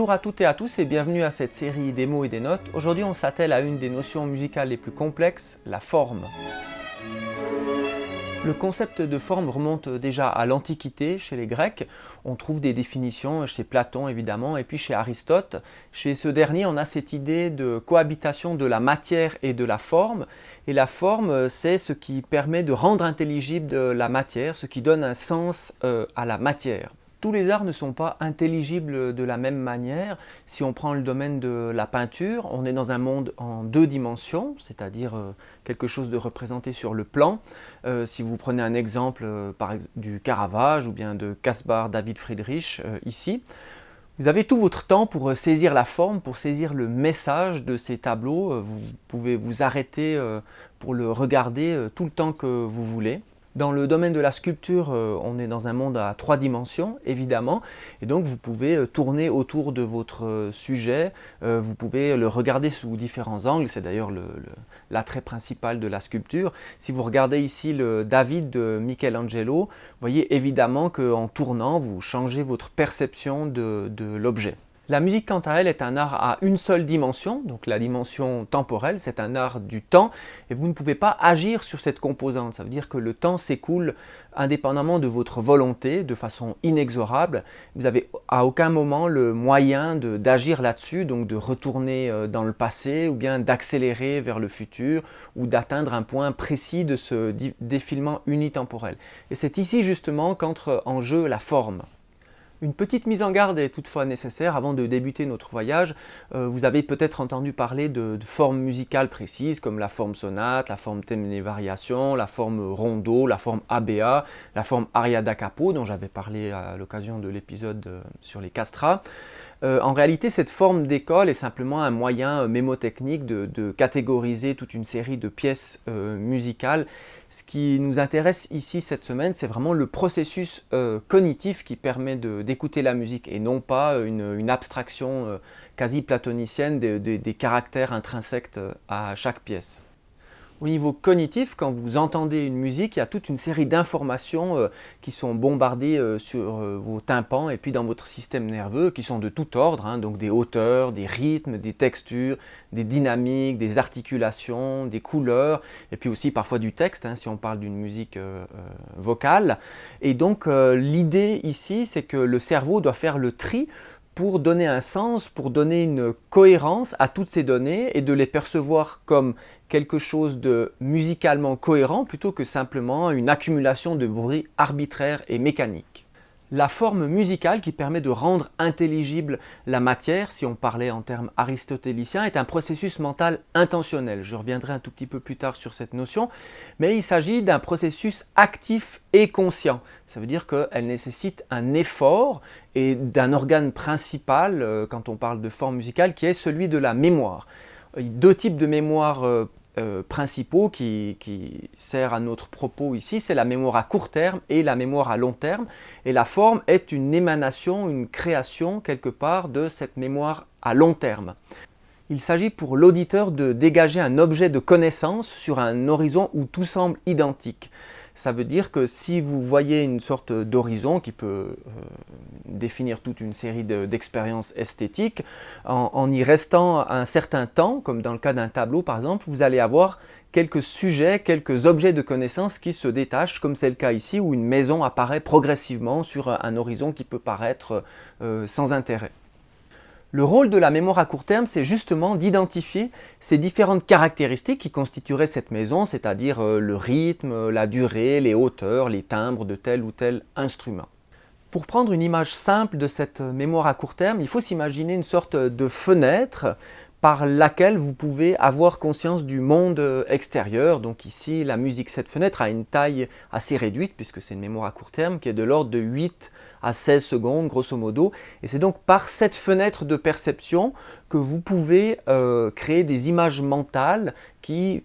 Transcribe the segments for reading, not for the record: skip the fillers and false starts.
Bonjour à toutes et à tous et bienvenue à cette série des mots et des notes. Aujourd'hui on s'attelle à une des notions musicales les plus complexes, la forme. Le concept de forme remonte déjà à l'Antiquité, chez les Grecs. On trouve des définitions chez Platon évidemment, et puis chez Aristote. Chez ce dernier, on a cette idée de cohabitation de la matière et de la forme. Et la forme, c'est ce qui permet de rendre intelligible la matière, ce qui donne un sens à la matière. Tous les arts ne sont pas intelligibles de la même manière. Si on prend le domaine de la peinture, on est dans un monde en deux dimensions, c'est-à-dire quelque chose de représenté sur le plan. Si vous prenez un exemple du Caravage ou bien de Caspar David Friedrich ici, vous avez tout votre temps pour saisir la forme, pour saisir le message de ces tableaux. Vous pouvez vous arrêter pour le regarder tout le temps que vous voulez. Dans le domaine de la sculpture, on est dans un monde à trois dimensions, évidemment, et donc vous pouvez tourner autour de votre sujet, vous pouvez le regarder sous différents angles, c'est d'ailleurs l'attrait principal de la sculpture. Si vous regardez ici le David de Michelangelo, vous voyez évidemment qu'en tournant, vous changez votre perception de l'objet. La musique, quant à elle, est un art à une seule dimension, donc la dimension temporelle, c'est un art du temps, et vous ne pouvez pas agir sur cette composante. Ça veut dire que le temps s'écoule indépendamment de votre volonté, de façon inexorable. Vous n'avez à aucun moment le moyen d'agir là-dessus, donc de retourner dans le passé, ou bien d'accélérer vers le futur, ou d'atteindre un point précis de ce défilement unitemporel. Et c'est ici justement qu'entre en jeu la forme. Une petite mise en garde est toutefois nécessaire avant de débuter notre voyage. Vous avez peut-être entendu parler de formes musicales précises comme la forme sonate, la forme thème et variations, la forme rondo, la forme ABA, la forme aria da capo dont j'avais parlé à l'occasion de l'épisode sur les castrats. En réalité, cette forme d'école est simplement un moyen mémotechnique de catégoriser toute une série de pièces musicales. Ce qui nous intéresse ici cette semaine, c'est vraiment le processus cognitif qui permet d'écouter la musique et non pas une abstraction quasi platonicienne des caractères intrinsèques à chaque pièce. Au niveau cognitif, quand vous entendez une musique, il y a toute une série d'informations qui sont bombardées sur vos tympans et puis dans votre système nerveux qui sont de tout ordre, donc des hauteurs, des rythmes, des textures, des dynamiques, des articulations, des couleurs et puis aussi parfois du texte si on parle d'une musique vocale. Et donc l'idée ici, c'est que le cerveau doit faire le tri pour donner un sens, pour donner une cohérence à toutes ces données et de les percevoir comme quelque chose de musicalement cohérent plutôt que simplement une accumulation de bruits arbitraires et mécaniques. La forme musicale qui permet de rendre intelligible la matière, si on parlait en termes aristotéliciens, est un processus mental intentionnel. Je reviendrai un tout petit peu plus tard sur cette notion, mais il s'agit d'un processus actif et conscient. Ça veut dire qu'elle nécessite un effort et d'un organe principal, quand on parle de forme musicale, qui est celui de la mémoire. Deux types de mémoire principaux qui sert à notre propos ici, c'est la mémoire à court terme et la mémoire à long terme. Et la forme est une émanation, une création quelque part de cette mémoire à long terme. Il s'agit pour l'auditeur de dégager un objet de connaissance sur un horizon où tout semble identique. Ça veut dire que si vous voyez une sorte d'horizon qui peut définir toute une série d'expériences esthétiques, en y restant un certain temps, comme dans le cas d'un tableau par exemple, vous allez avoir quelques sujets, quelques objets de connaissance qui se détachent, comme c'est le cas ici où une maison apparaît progressivement sur un horizon qui peut paraître sans intérêt. Le rôle de la mémoire à court terme, c'est justement d'identifier ces différentes caractéristiques qui constitueraient cette maison, c'est-à-dire le rythme, la durée, les hauteurs, les timbres de tel ou tel instrument. Pour prendre une image simple de cette mémoire à court terme, il faut s'imaginer une sorte de fenêtre par laquelle vous pouvez avoir conscience du monde extérieur. Donc ici, la musique, cette fenêtre a une taille assez réduite puisque c'est une mémoire à court terme qui est de l'ordre de 8 à 16 secondes grosso modo. Et c'est donc par cette fenêtre de perception que vous pouvez créer des images mentales qui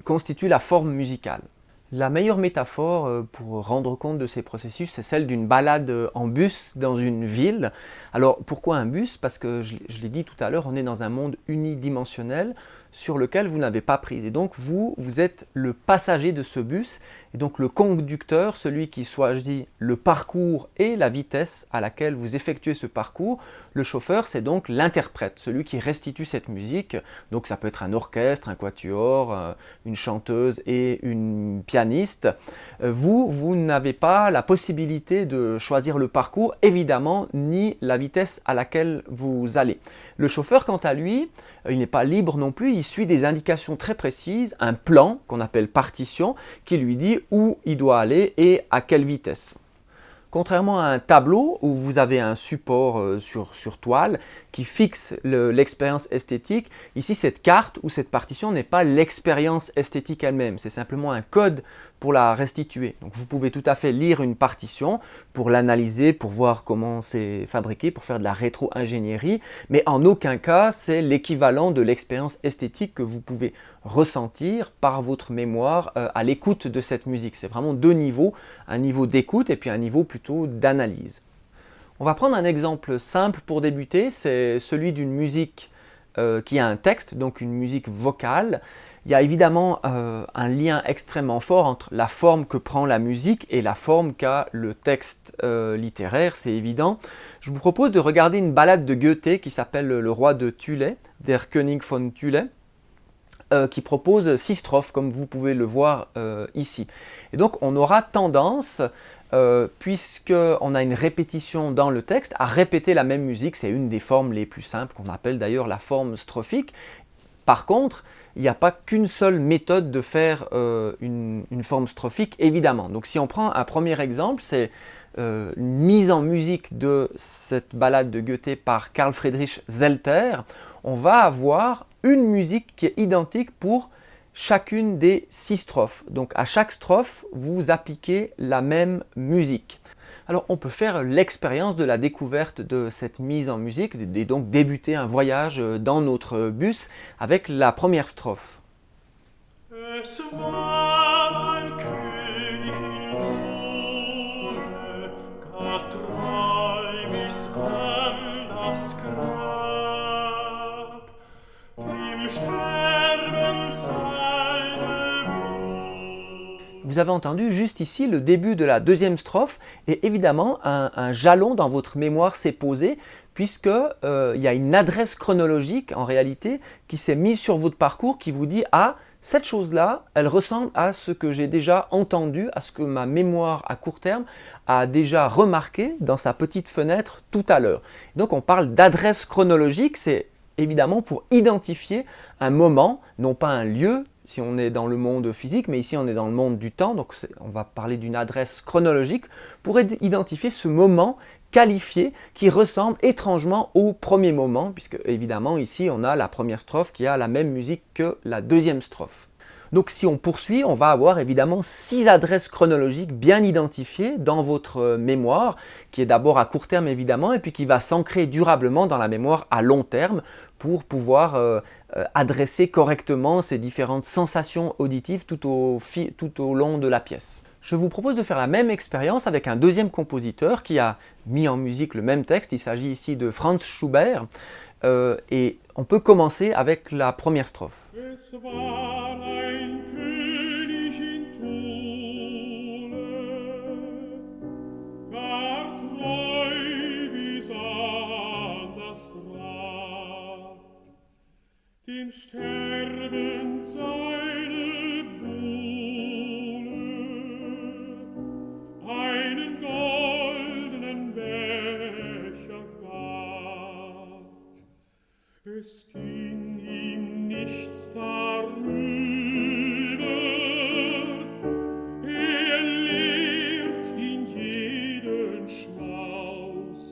constituent la forme musicale. La meilleure métaphore pour rendre compte de ces processus, c'est celle d'une balade en bus dans une ville. Alors pourquoi un bus? Parce que je l'ai dit tout à l'heure, on est dans un monde unidimensionnel. sur lequel vous n'avez pas prise. Et donc vous êtes le passager de ce bus, et donc le conducteur, celui qui choisit le parcours et la vitesse à laquelle vous effectuez ce parcours. Le chauffeur, c'est donc l'interprète, celui qui restitue cette musique. Donc ça peut être un orchestre, un quatuor, une chanteuse et une pianiste. Vous n'avez pas la possibilité de choisir le parcours, évidemment, ni la vitesse à laquelle vous allez. Le chauffeur, quant à lui, il n'est pas libre non plus, il suit des indications très précises, un plan qu'on appelle partition, qui lui dit où il doit aller et à quelle vitesse. Contrairement à un tableau où vous avez un support sur toile qui fixe l'expérience esthétique, ici cette carte ou cette partition n'est pas l'expérience esthétique elle-même, c'est simplement un code pour la restituer. Donc vous pouvez tout à fait lire une partition pour l'analyser, pour voir comment c'est fabriqué, pour faire de la rétro-ingénierie, mais en aucun cas c'est l'équivalent de l'expérience esthétique que vous pouvez ressentir par votre mémoire à l'écoute de cette musique. C'est vraiment deux niveaux, un niveau d'écoute et puis un niveau plutôt d'analyse. On va prendre un exemple simple pour débuter, c'est celui d'une musique qui a un texte, donc une musique vocale. Il y a évidemment un lien extrêmement fort entre la forme que prend la musique et la forme qu'a le texte littéraire, c'est évident. Je vous propose de regarder une ballade de Goethe qui s'appelle Le roi de Thule, Der König von Thule, qui propose 6 strophes, comme vous pouvez le voir ici. Et donc on aura tendance, puisqu'on a une répétition dans le texte, à répéter la même musique. C'est une des formes les plus simples, qu'on appelle d'ailleurs la forme strophique. Par contre, il n'y a pas qu'une seule méthode de faire une forme strophique, évidemment. Donc si on prend un premier exemple, c'est une mise en musique de cette ballade de Goethe par Carl Friedrich Zelter. On va avoir une musique qui est identique pour chacune des 6 strophes. Donc à chaque strophe, vous appliquez la même musique. Alors on peut faire l'expérience de la découverte de cette mise en musique et donc débuter un voyage dans notre bus avec la première strophe. Es war ein König in Throne, gar treu bis an das Grab, dem Sterben seine Brust. Vous avez entendu juste ici le début de la deuxième strophe et évidemment un jalon dans votre mémoire s'est posé puisque il y a une adresse chronologique en réalité qui s'est mise sur votre parcours qui vous dit « Ah, cette chose-là, elle ressemble à ce que j'ai déjà entendu, à ce que ma mémoire à court terme a déjà remarqué dans sa petite fenêtre tout à l'heure. » Donc on parle d'adresse chronologique, c'est évidemment pour identifier un moment, non pas un lieu, si on est dans le monde physique, mais ici on est dans le monde du temps, donc on va parler d'une adresse chronologique pour identifier ce moment qualifié qui ressemble étrangement au premier moment, puisque évidemment ici on a la première strophe qui a la même musique que la deuxième strophe. Donc si on poursuit, on va avoir évidemment 6 adresses chronologiques bien identifiées dans votre mémoire, qui est d'abord à court terme évidemment, et puis qui va s'ancrer durablement dans la mémoire à long terme pour pouvoir adresser correctement ces différentes sensations auditives tout au long de la pièce. Je vous propose de faire la même expérience avec un deuxième compositeur qui a mis en musique le même texte. Il s'agit ici de Franz Schubert et on peut commencer avec la première strophe. Es war ein König in Thule, gar treu bis an das Grab, dem Sterben seine Buhle einen goldenen Becher gab. Es ging ihm nichts darüber, lehrt ihn jeden Schmaus.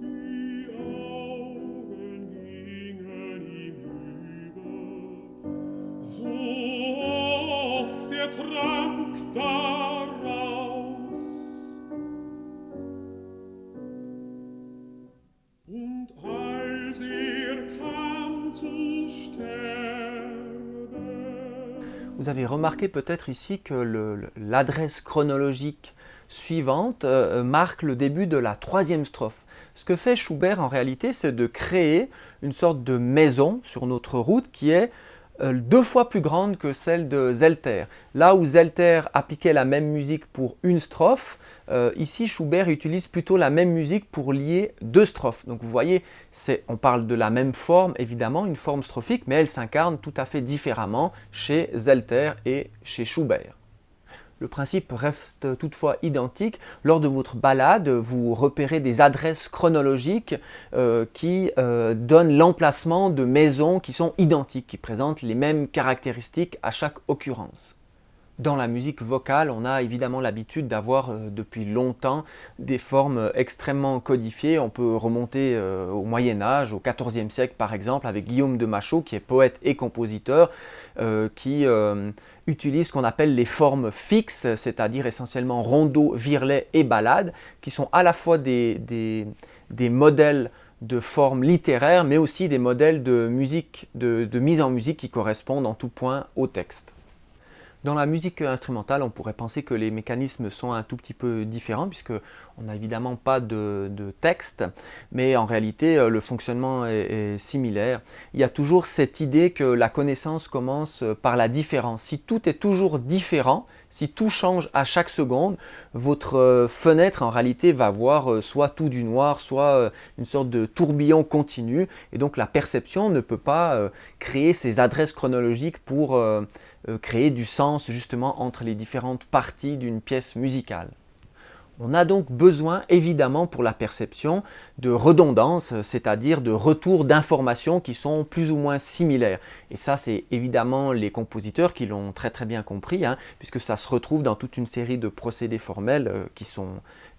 Die Augen gingen ihm über, so oft trank daraus. Und als kam zu sterben. Vous avez remarqué peut-être ici que l'adresse chronologique suivante marque le début de la troisième strophe. Ce que fait Schubert en réalité, c'est de créer une sorte de maison sur notre route qui est 2 fois plus grande que celle de Zelter. Là où Zelter appliquait la même musique pour une strophe, ici Schubert utilise plutôt la même musique pour lier 2 strophes. Donc vous voyez, on parle de la même forme évidemment, une forme strophique, mais elle s'incarne tout à fait différemment chez Zelter et chez Schubert. Le principe reste toutefois identique. Lors de votre balade, vous repérez des adresses chronologiques qui donnent l'emplacement de maisons qui sont identiques, qui présentent les mêmes caractéristiques à chaque occurrence. Dans la musique vocale, on a évidemment l'habitude d'avoir depuis longtemps des formes extrêmement codifiées. On peut remonter au Moyen-Âge, au XIVe siècle par exemple, avec Guillaume de Machaut, qui est poète et compositeur, qui utilise ce qu'on appelle les formes fixes, c'est-à-dire essentiellement rondeau, virelai et ballade, qui sont à la fois des modèles de formes littéraires, mais aussi des modèles de musique, de mise en musique qui correspondent en tout point au texte. Dans la musique instrumentale, on pourrait penser que les mécanismes sont un tout petit peu différents puisqu'on n'a évidemment pas de texte, mais en réalité le fonctionnement est similaire. Il y a toujours cette idée que la connaissance commence par la différence. Si tout est toujours différent, si tout change à chaque seconde, votre fenêtre en réalité va voir soit tout du noir, soit une sorte de tourbillon continu, et donc la perception ne peut pas créer ces adresses chronologiques pour créer du sens justement entre les différentes parties d'une pièce musicale. On a donc besoin évidemment pour la perception de redondance, c'est-à-dire de retour d'informations qui sont plus ou moins similaires. Et ça, c'est évidemment les compositeurs qui l'ont très très bien compris, puisque ça se retrouve dans toute une série de procédés formels qui sont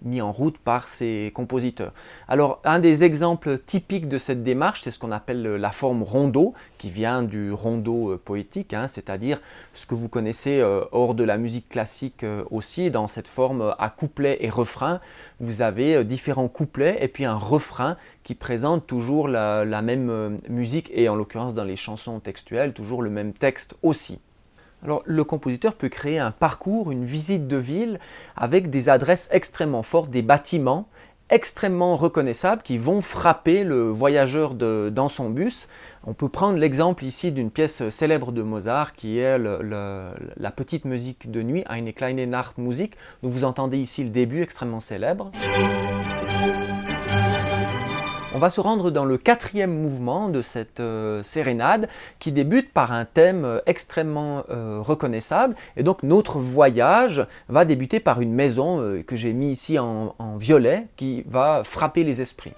mis en route par ces compositeurs. Alors, un des exemples typiques de cette démarche, c'est ce qu'on appelle la forme rondeau, qui vient du rondeau poétique, c'est-à-dire ce que vous connaissez hors de la musique classique aussi, dans cette forme à couplet et refrain. Vous avez différents couplets et puis un refrain qui présente toujours la même musique et en l'occurrence dans les chansons textuelles, toujours le même texte aussi. Alors, le compositeur peut créer un parcours, une visite de ville avec des adresses extrêmement fortes, des bâtiments extrêmement reconnaissables qui vont frapper le voyageur dans son bus. On peut prendre l'exemple ici d'une pièce célèbre de Mozart qui est la petite musique de nuit, Eine kleine Nachtmusik. Donc vous entendez ici le début extrêmement célèbre. On va se rendre dans le 4e mouvement de cette sérénade qui débute par un thème extrêmement reconnaissable. Et donc notre voyage va débuter par une maison que j'ai mis ici en violet qui va frapper les esprits.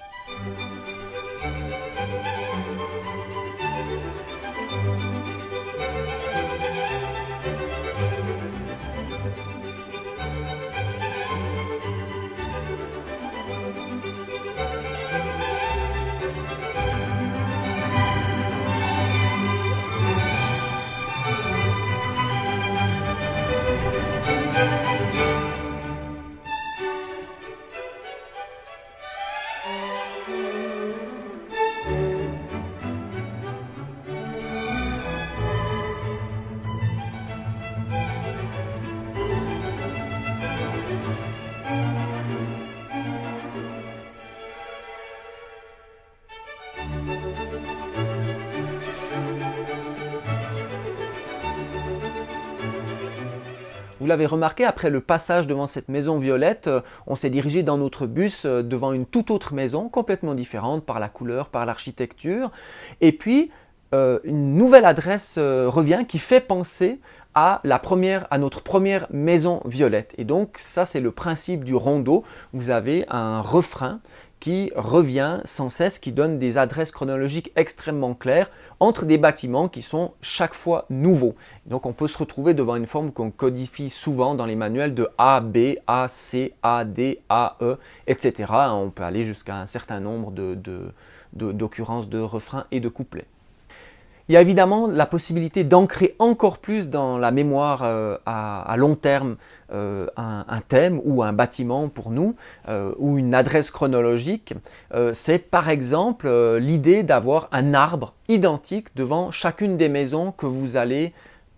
Vous l'avez remarqué, après le passage devant cette maison violette, on s'est dirigé dans notre bus devant une toute autre maison, complètement différente par la couleur, par l'architecture. Et puis, une nouvelle adresse revient qui fait penser à notre première maison violette. Et donc, ça c'est le principe du rondeau. Vous avez un refrain qui revient sans cesse, qui donne des adresses chronologiques extrêmement claires entre des bâtiments qui sont chaque fois nouveaux. Donc on peut se retrouver devant une forme qu'on codifie souvent dans les manuels de A, B, A, C, A, D, A, E, etc. On peut aller jusqu'à un certain nombre d'occurrences de refrains et de couplets. Il y a évidemment la possibilité d'ancrer encore plus dans la mémoire à long terme un thème ou un bâtiment pour nous, ou une adresse chronologique. C'est par exemple l'idée d'avoir un arbre identique devant chacune des maisons que vous allez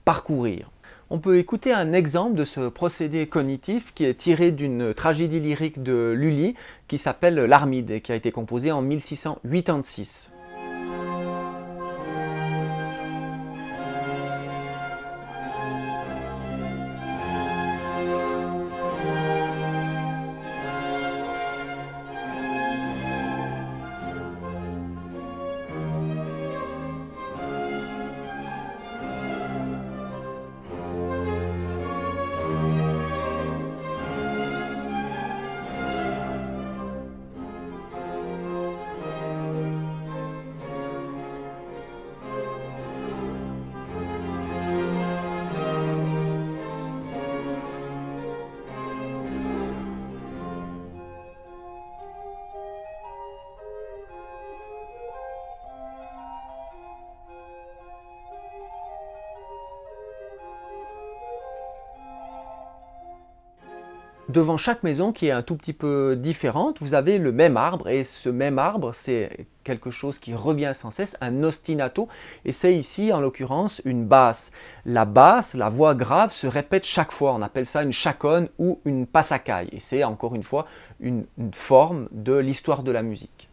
parcourir. On peut écouter un exemple de ce procédé cognitif qui est tiré d'une tragédie lyrique de Lully qui s'appelle L'Armide et qui a été composée en 1686. Devant chaque maison qui est un tout petit peu différente, vous avez le même arbre et ce même arbre, c'est quelque chose qui revient sans cesse, un ostinato, et c'est ici en l'occurrence une basse. La basse, la voix grave se répète chaque fois, on appelle ça une chaconne ou une passacaille, et c'est encore une fois une forme de l'histoire de la musique.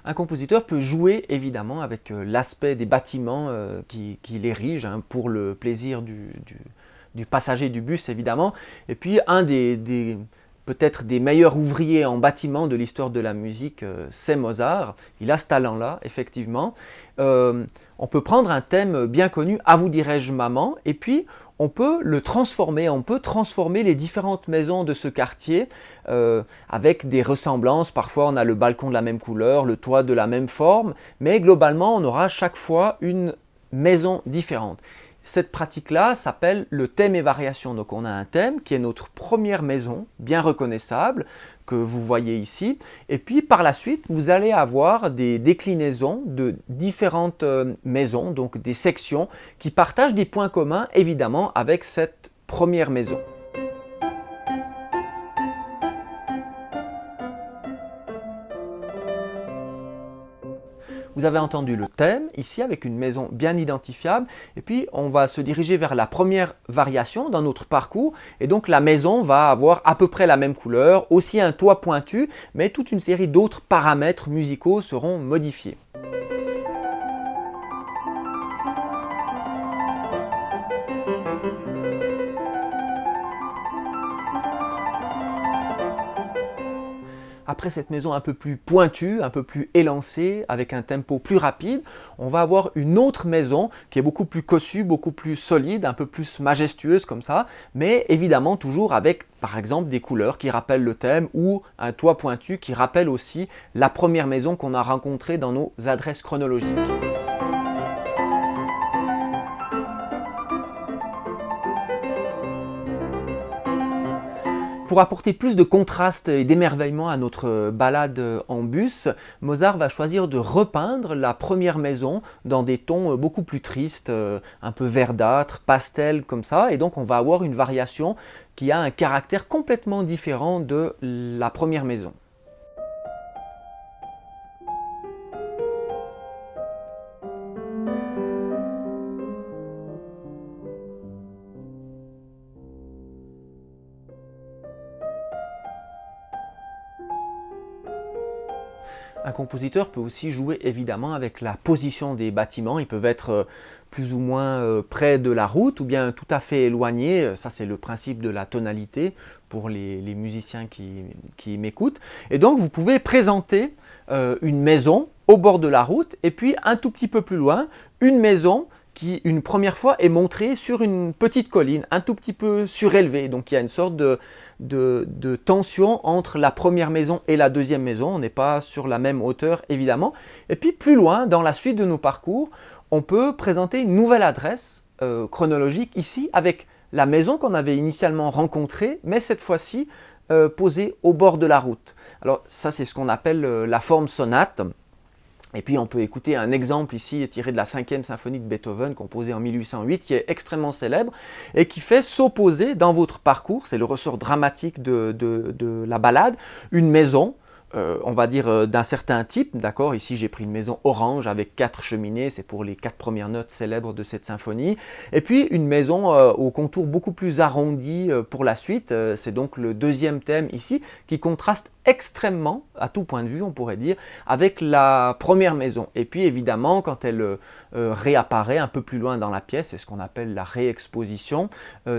Un compositeur peut jouer évidemment avec l'aspect des bâtiments qui érige pour le plaisir du passager du bus évidemment. Et puis un peut-être des meilleurs ouvriers en bâtiment de l'histoire de la musique, c'est Mozart. Il a ce talent-là, effectivement. On peut prendre un thème bien connu, « À vous dirai-je maman », et puis on peut le transformer, on peut transformer les différentes maisons de ce quartier avec des ressemblances. Parfois on a le balcon de la même couleur, le toit de la même forme, mais globalement on aura chaque fois une maison différente. Cette pratique-là s'appelle le thème et variation. Donc on a un thème qui est notre première maison, bien reconnaissable, que vous voyez ici. Et puis par la suite, vous allez avoir des déclinaisons de différentes maisons, donc des sections qui partagent des points communs évidemment avec cette première maison. Vous avez entendu le thème ici avec une maison bien identifiable et puis on va se diriger vers la première variation dans notre parcours et donc la maison va avoir à peu près la même couleur, aussi un toit pointu, mais toute une série d'autres paramètres musicaux seront modifiés. Après cette maison un peu plus pointue, un peu plus élancée, avec un tempo plus rapide, on va avoir une autre maison qui est beaucoup plus cossue, beaucoup plus solide, un peu plus majestueuse comme ça, mais évidemment toujours avec par exemple des couleurs qui rappellent le thème ou un toit pointu qui rappelle aussi la première maison qu'on a rencontrée dans nos adresses chronologiques. Pour apporter plus de contraste et d'émerveillement à notre balade en bus, Mozart va choisir de repeindre la première maison dans des tons beaucoup plus tristes, un peu verdâtres, pastel comme ça, et donc on va avoir une variation qui a un caractère complètement différent de la première maison. Un compositeur peut aussi jouer évidemment avec la position des bâtiments. Ils peuvent être plus ou moins près de la route ou bien tout à fait éloignés. Ça, c'est le principe de la tonalité pour les musiciens qui m'écoutent. Et donc, vous pouvez présenter une maison au bord de la route et puis un tout petit peu plus loin, une maison qui, une première fois, est montrée sur une petite colline, un tout petit peu surélevée. Donc il y a une sorte de tension entre la première maison et la deuxième maison. On n'est pas sur la même hauteur, évidemment. Et puis plus loin, dans la suite de nos parcours, on peut présenter une nouvelle adresse chronologique ici avec la maison qu'on avait initialement rencontrée, mais cette fois-ci posée au bord de la route. Alors ça, c'est ce qu'on appelle la forme sonate. Et puis on peut écouter un exemple ici tiré de la 5e symphonie de Beethoven, composée en 1808, qui est extrêmement célèbre et qui fait s'opposer dans votre parcours, c'est le ressort dramatique de la ballade, une maison on va dire d'un certain type, d'accord? Ici j'ai pris une maison orange avec 4 cheminées, c'est pour les 4 premières notes célèbres de cette symphonie. Et puis une maison au contour beaucoup plus arrondi pour la suite, c'est donc le deuxième thème ici qui contraste extrêmement, à tout point de vue on pourrait dire, avec la première maison. Et puis évidemment quand elle réapparaît un peu plus loin dans la pièce, c'est ce qu'on appelle la réexposition,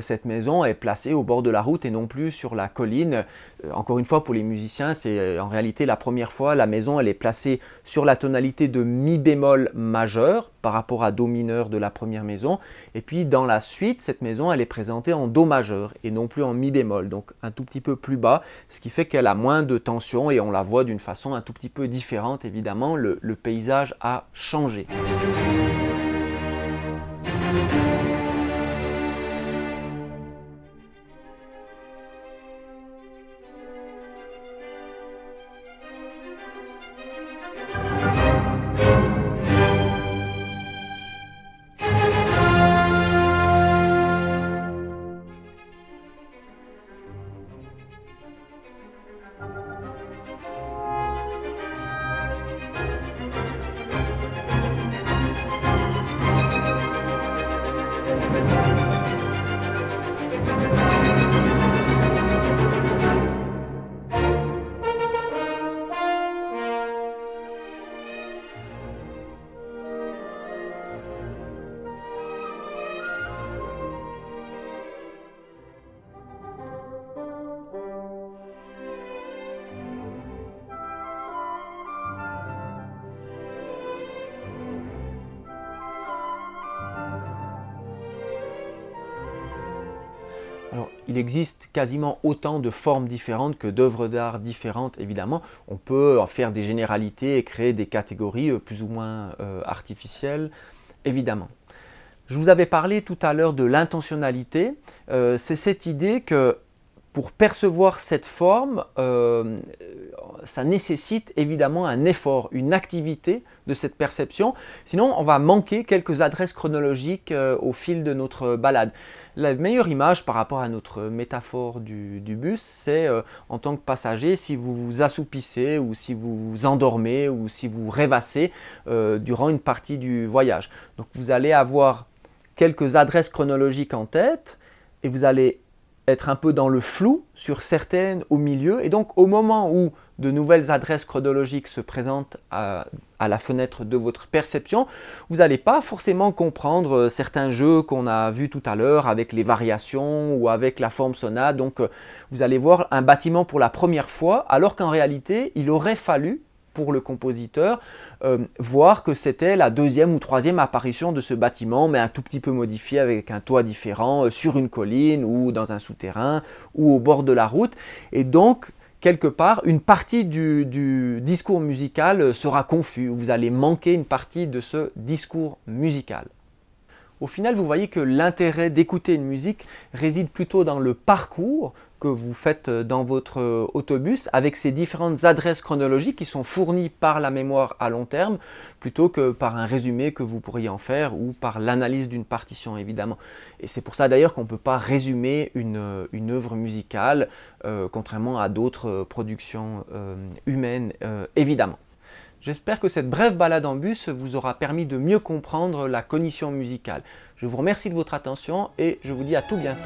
cette maison est placée au bord de la route et non plus sur la colline. Encore une fois pour les musiciens, c'est en réalité la première fois, la maison elle est placée sur la tonalité de mi bémol majeur par rapport à do mineur de la première maison, et puis dans la suite cette maison elle est présentée en do majeur et non plus en mi bémol, donc un tout petit peu plus bas, ce qui fait qu'elle a moins de tension et on la voit d'une façon un tout petit peu différente. Évidemment le paysage a changé. Alors, il existe quasiment autant de formes différentes que d'œuvres d'art différentes, évidemment. On peut en faire des généralités et créer des catégories plus ou moins artificielles, évidemment. Je vous avais parlé tout à l'heure de l'intentionnalité. C'est cette idée que pour percevoir cette forme, ça nécessite évidemment un effort, une activité de cette perception. Sinon, on va manquer quelques adresses chronologiques au fil de notre balade. La meilleure image par rapport à notre métaphore du bus, c'est en tant que passager, si vous vous assoupissez ou si vous vous endormez ou si vous rêvassez durant une partie du voyage. Donc vous allez avoir quelques adresses chronologiques en tête et vous allez être un peu dans le flou sur certaines au milieu, et donc au moment où de nouvelles adresses chronologiques se présentent à la fenêtre de votre perception, vous n'allez pas forcément comprendre certains jeux qu'on a vus tout à l'heure avec les variations ou avec la forme sonate. Donc vous allez voir un bâtiment pour la première fois alors qu'en réalité il aurait fallu pour le compositeur, voir que c'était la deuxième ou troisième apparition de ce bâtiment, mais un tout petit peu modifié avec un toit différent, sur une colline ou dans un souterrain ou au bord de la route. Et donc, quelque part, une partie du discours musical sera confus. Vous allez manquer une partie de ce discours musical. Au final, vous voyez que l'intérêt d'écouter une musique réside plutôt dans le parcours que vous faites dans votre autobus avec ces différentes adresses chronologiques qui sont fournies par la mémoire à long terme plutôt que par un résumé que vous pourriez en faire ou par l'analyse d'une partition évidemment. Et c'est pour ça d'ailleurs qu'on ne peut pas résumer une œuvre musicale contrairement à d'autres productions humaines évidemment. J'espère que cette brève balade en bus vous aura permis de mieux comprendre la cognition musicale. Je vous remercie de votre attention et je vous dis à tout bientôt.